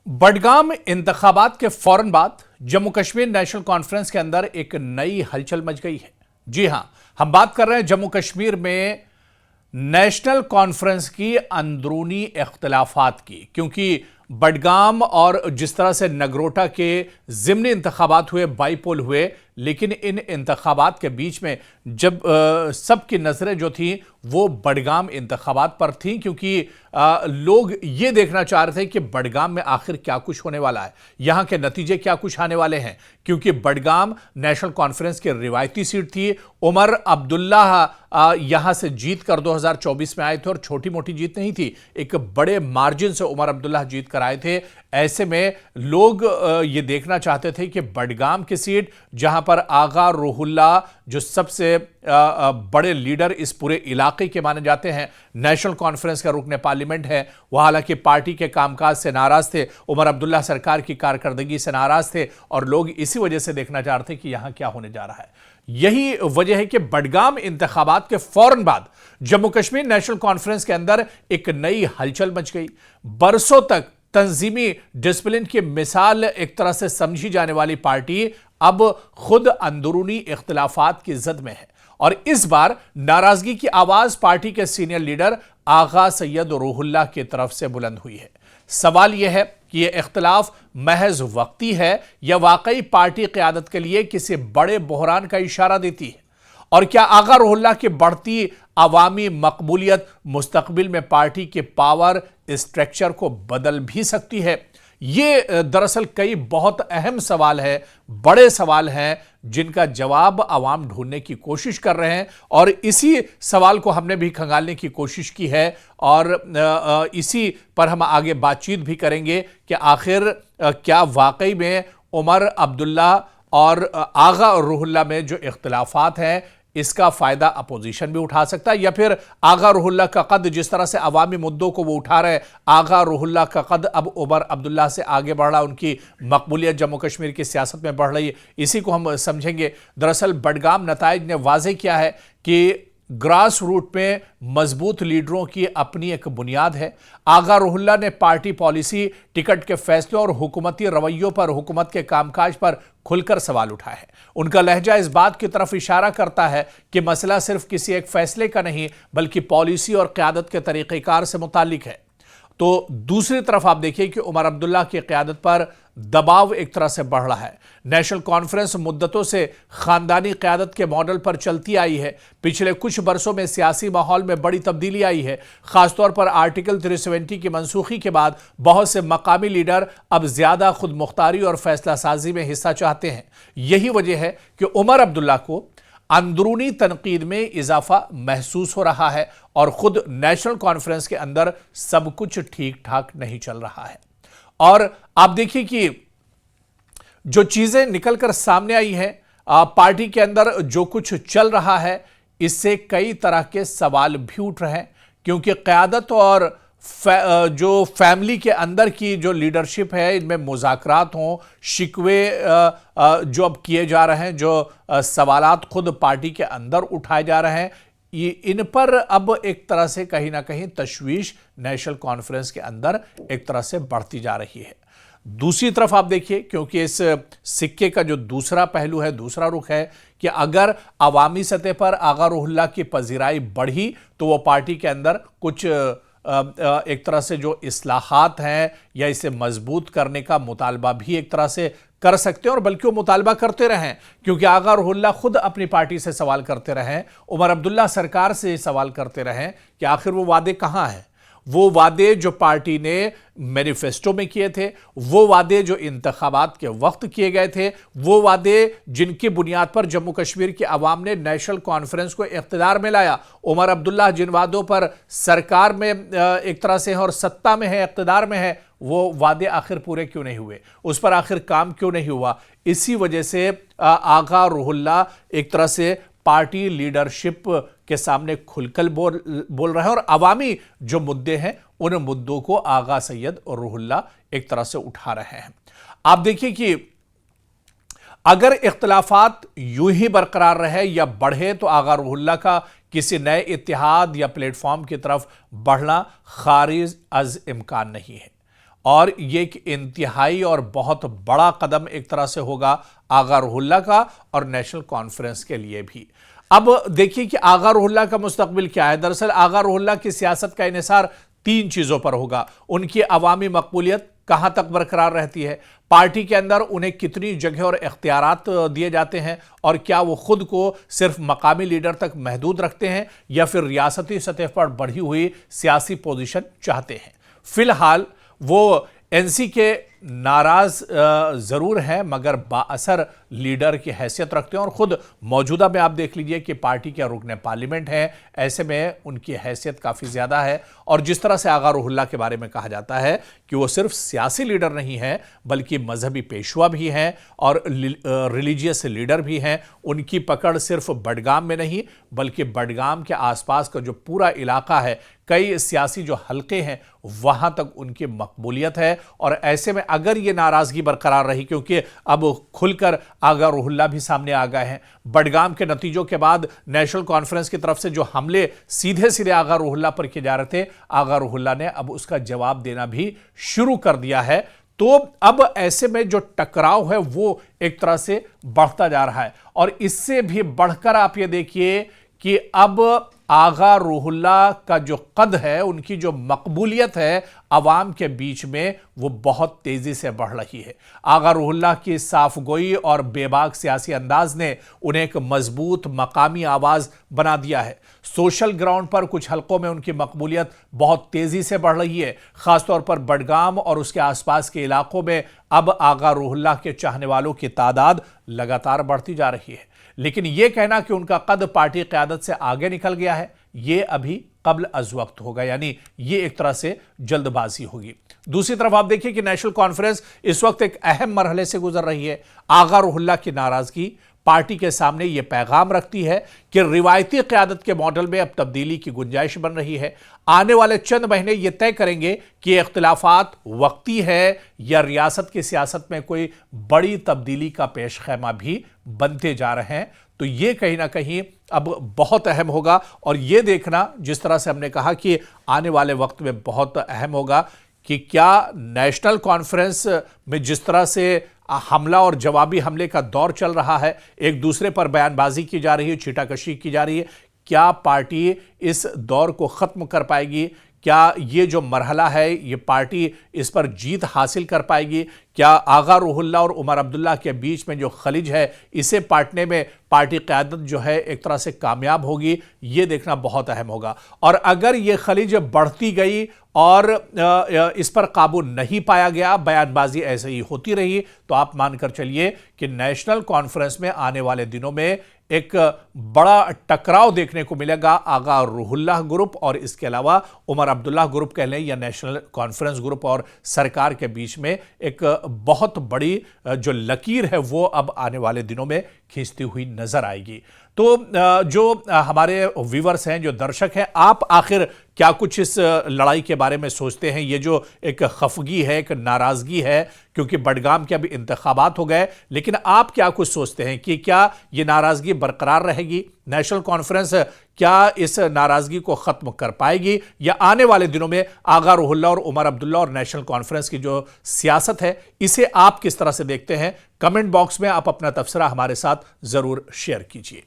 बडगाम इंतखाबात के फौरन बाद जम्मू कश्मीर नेशनल कॉन्फ्रेंस के अंदर एक नई हलचल मच गई है। जी हां, हम बात कर रहे हैं जम्मू कश्मीर में नेशनल कॉन्फ्रेंस की अंदरूनी इख्तिलाफात की, क्योंकि बडगाम और जिस तरह से नगरोटा के ज़िमनी इंतखाबात हुए, बाईपोल हुए, लेकिन इन इंतखाबात के बीच में जब सबकी नज़रें जो थी वो बडगाम इंतखाबात पर थी, क्योंकि लोग ये देखना चाह रहे थे कि बडगाम में आखिर क्या कुछ होने वाला है, यहाँ के नतीजे क्या कुछ आने वाले हैं। क्योंकि बडगाम नेशनल कॉन्फ्रेंस की रिवायती सीट थी। उमर अब्दुल्ला यहाँ से जीत कर 2024 में आए थे और छोटी मोटी जीत नहीं थी, एक बड़े मार्जिन से उमर अब्दुल्ला जीत कर आए थे। ऐसे में लोग ये देखना चाहते थे कि बडगाम की सीट, जहां पर आगा रूहुल्ला जो सबसे बड़े लीडर इस पूरे इलाके के माने जाते हैं, नेशनल कॉन्फ्रेंस का रुकने पार्लियामेंट है, वह हालांकि पार्टी के कामकाज से नाराज थे, उमर अब्दुल्ला सरकार की कारकर्दगी से नाराज थे और लोग इसी वजह से देखना चाह रहे थे कि यहां क्या होने जा रहा है। यही वजह है कि बडगाम इंतखाबात के फौरन बाद जम्मू कश्मीर नेशनल कॉन्फ्रेंस के अंदर एक नई हलचल मच गई। बरसों तक तंजीमी डिसिप्लिन की मिसाल एक तरह से समझी जाने वाली पार्टी अब खुद अंदरूनी इख्तिलाफात की जद में है और इस बार नाराजगी की आवाज पार्टी के सीनियर लीडर आगा सैयद रूहुल्ला की तरफ से बुलंद हुई है। सवाल यह है कि यह इख्तिलाफ महज वक्ती है या वाकई पार्टी क़यादत के लिए किसी बड़े बहरान का इशारा देती है, और क्या आगा रूहुल्ला की बढ़ती अवामी मकबूलियत मुस्तकबिल में पार्टी के पावर स्ट्रक्चर को बदल भी सकती है। ये दरअसल कई बहुत अहम सवाल है, बड़े सवाल हैं जिनका जवाब आवाम ढूंढने की कोशिश कर रहे हैं और इसी सवाल को हमने भी खंगालने की कोशिश की है और इसी पर हम आगे बातचीत भी करेंगे कि आखिर क्या वाकई में उमर अब्दुल्ला और आगा रूहुल्ला में जो इख्तिलाफात हैं इसका फायदा अपोजिशन भी उठा सकता है, या फिर आगा रूहुल्ला का कद जिस तरह से अवामी मुद्दों को वो उठा रहे, आगा रूहुल्ला का कद अब उमर अब्दुल्ला से आगे बढ़ रहा, उनकी मकबूलियत जम्मू कश्मीर की सियासत में बढ़ रही है। इसी को हम समझेंगे। दरअसल बडगाम नताइज ने वाज़ेह किया है कि ग्रास रूट में मजबूत लीडरों की अपनी एक बुनियाद है। आगा रूहुल्ला ने पार्टी पॉलिसी, टिकट के फैसलों और हुकूमती रवैयों पर, हुकूमत के कामकाज पर खुलकर सवाल उठाए हैं। उनका लहजा इस बात की तरफ इशारा करता है कि मसला सिर्फ किसी एक फैसले का नहीं बल्कि पॉलिसी और क़यादत के तरीक़ेकार से मुताल्लिक है। तो दूसरी तरफ आप देखिए कि उमर अब्दुल्ला की क़यादत पर दबाव एक तरह से बढ़ रहा है। नेशनल कॉन्फ्रेंस मुद्दतों से खानदानी क़यादत के मॉडल पर चलती आई है। पिछले कुछ बरसों में सियासी माहौल में बड़ी तब्दीली आई है। खासतौर पर आर्टिकल 370 की मनसूखी के बाद बहुत से मकामी लीडर अब ज़्यादा खुद मुख्तारी और फैसला साजी में हिस्सा चाहते हैं। यही वजह है कि उमर अब्दुल्ला को अंदरूनी तनकीद में इजाफा महसूस हो रहा है और खुद नेशनल कॉन्फ्रेंस के अंदर सब कुछ ठीक ठाक नहीं चल रहा है। और आप देखिए कि जो चीजें निकलकर सामने आई हैं, पार्टी के अंदर जो कुछ चल रहा है, इससे कई तरह के सवाल भी उठ रहे हैं, क्योंकि क़यादत और जो फैमिली के अंदर की जो लीडरशिप है, इनमें मुज़ाकरात हों, शिकवे जो अब किए जा रहे हैं, जो सवालात खुद पार्टी के अंदर उठाए जा रहे हैं, ये इन पर अब एक तरह से कहीं ना कहीं तशवीश नेशनल कॉन्फ्रेंस के अंदर एक तरह से बढ़ती जा रही है। दूसरी तरफ आप देखिए, क्योंकि इस सिक्के का जो दूसरा पहलू है, दूसरा रुख है कि अगर अवामी सतह पर आगा रूहुल्ला की पजीराई बढ़ी तो वो पार्टी के अंदर कुछ एक तरह से जो इस्लाहात हैं या इसे मजबूत करने का मुतालबा भी एक तरह से कर सकते हैं, और बल्कि वो मुतालबा करते रहें, क्योंकि आगा रूहुल्ला खुद अपनी पार्टी से सवाल करते रहें, उमर अब्दुल्ला सरकार से सवाल करते रहें कि आखिर वो वादे कहाँ हैं। वो वादे जो पार्टी ने मैनिफेस्टो में किए थे, वो वादे जो इंतखाबात के वक्त किए गए थे, वो वादे जिनकी बुनियाद पर जम्मू कश्मीर की आवाम ने नेशनल कॉन्फ्रेंस को इख्तिदार में लाया, उमर अब्दुल्ला जिन वादों पर सरकार में एक तरह से है और सत्ता में है, इख्तिदार में है, वो वादे आखिर पूरे क्यों नहीं हुए, उस पर आखिर काम क्यों नहीं हुआ। इसी वजह से आगा रूहुल्ला एक तरह से पार्टी लीडरशिप के सामने खुलकर बोल रहे हैं और अवामी जो मुद्दे हैं उन मुद्दों को आगा सैयद और रूहुल्ला एक तरह से उठा रहे हैं। आप देखिए कि अगर इख्तिलाफात यूं ही बरकरार रहे या बढ़े तो आगा रूहुल्ला का किसी नए इत्तेहाद या प्लेटफॉर्म की तरफ बढ़ना खारिज अज इम्कान नहीं है। और ये एक इंतहाई और बहुत बड़ा कदम एक तरह से होगा आगा रुहुल्लाह का और नेशनल कॉन्फ्रेंस के लिए भी। अब देखिए कि आगा रुहुल्लाह का मुस्तकबिल क्या है। दरअसल आगा रुहुल्लाह की सियासत का इन्हिसार 3 चीजों पर होगा। उनकी अवामी मकबूलियत कहां तक बरकरार रहती है, पार्टी के अंदर उन्हें कितनी जगह और इख्तियारात दिए जाते हैं, और क्या वो खुद को सिर्फ मकामी लीडर तक महदूद रखते हैं या फिर रियासती सतह पर बढ़ी हुई सियासी पोजीशन चाहते हैं। फिलहाल वो एनसी के नाराज जरूर हैं मगर बाअसर लीडर की हैसियत रखते हैं, और खुद मौजूदा में आप देख लीजिए कि पार्टी के रुकने पार्लियामेंट हैं। ऐसे में उनकी हैसियत काफ़ी ज़्यादा है। और जिस तरह से आगा रुहुल्लाह के बारे में कहा जाता है कि वो सिर्फ सियासी लीडर नहीं हैं बल्कि मजहबी पेशवा भी हैं और रिलीजियस लीडर भी हैं। उनकी पकड़ सिर्फ बडगाम में नहीं बल्कि बडगाम के आसपास का जो पूरा इलाका है, कई सियासी जो हल्के हैं वहां तक उनकी मकबूलियत है। और ऐसे में अगर ये नाराजगी बरकरार रही, क्योंकि अब खुलकर आगा रुहुल्लाह भी सामने आ गए हैं, बडगाम के नतीजों के बाद नेशनल कॉन्फ्रेंस की तरफ से जो हमले सीधे सीधे आगा रुहुल्लाह पर किए जा रहे थे, आगा रुहुल्लाह ने अब उसका जवाब देना भी शुरू कर दिया है। तो अब ऐसे में जो टकराव है वो एक तरह से बढ़ता जा रहा है। और इससे भी बढ़कर आप ये देखिए कि अब आगा रुहुल्लाह का जो कद है, उनकी जो मकबूलियत है अवाम के बीच में, वो बहुत तेजी से बढ़ रही है। आगा रुहुल्लाह की साफगोई और बेबाक सियासी अंदाज ने उन्हें एक मजबूत मकामी आवाज बना दिया है। सोशल ग्राउंड पर कुछ हलकों में उनकी मकबूलियत बहुत तेजी से बढ़ रही है। खासतौर पर बडगाम और उसके आसपास के इलाकों में अब आगा रुहुल्लाह के चाहने वालों की तादाद लगातार बढ़ती जा रही है। लेकिन यह कहना कि उनका कद पार्टी क़यादत से आगे निकल गया है, यह अभी कब्ल अज़ वक्त होगा, यानी यह एक तरह से जल्दबाजी होगी। दूसरी तरफ आप देखिए कि नेशनल कॉन्फ्रेंस इस वक्त एक अहम मरहले से गुजर रही है। आगा रुहुल्लाह की नाराजगी पार्टी के सामने यह पैगाम रखती है कि रिवायती क़यादत के मॉडल में अब तब्दीली की गुंजाइश बन रही है। आने वाले चंद महीने यह तय करेंगे कि इख्तिलाफात वक्ती है या रियासत की सियासत में कोई बड़ी तब्दीली का पेश खैमा भी बनते जा रहे हैं। तो यह कहीं ना कहीं अब बहुत अहम होगा। और यह देखना, जिस तरह से हमने कहा कि आने वाले वक्त में बहुत अहम होगा कि क्या नेशनल कॉन्फ्रेंस में जिस तरह से हमला और जवाबी हमले का दौर चल रहा है, एक दूसरे पर बयानबाजी की जा रही है, छीटाकशी की जा रही है, क्या पार्टी इस दौर को ख़त्म कर पाएगी? क्या ये जो मरहला है ये पार्टी इस पर जीत हासिल कर पाएगी? क्या आगा रुहुल्लाह और उमर अब्दुल्ला के बीच में जो खलिज है इसे पाटने में पार्टी क़यादत जो है एक तरह से कामयाब होगी? ये देखना बहुत अहम होगा। और अगर ये खलिज बढ़ती गई और इस पर काबू नहीं पाया गया, बयानबाजी ऐसे ही होती रही, तो आप मानकर चलिए कि नेशनल कॉन्फ्रेंस में आने वाले दिनों में एक बड़ा टकराव देखने को मिलेगा आगा रुहुल्लाह ग्रुप और इसके अलावा उमर अब्दुल्ला ग्रुप कह लें या नेशनल कॉन्फ्रेंस ग्रुप और सरकार के बीच में एक बहुत बड़ी जो लकीर है वो अब आने वाले दिनों में खींचती हुई नजर आएगी। तो जो हमारे व्यूवर्स हैं, जो दर्शक हैं, आप आखिर क्या कुछ इस लड़ाई के बारे में सोचते हैं? ये जो एक खफगी है, एक नाराजगी है, क्योंकि बडगाम के अभी इंतखाबात हो गए, लेकिन आप क्या कुछ सोचते हैं कि क्या ये नाराजगी बरकरार रहेगी? नेशनल कॉन्फ्रेंस क्या इस नाराजगी को खत्म कर पाएगी या आने वाले दिनों में आगा रुहुल्लाह और उमर अब्दुल्ला और नेशनल कॉन्फ्रेंस की जो सियासत है इसे आप किस तरह से देखते हैं? कमेंट बॉक्स में आप अपना तबसरा हमारे साथ जरूर शेयर कीजिए।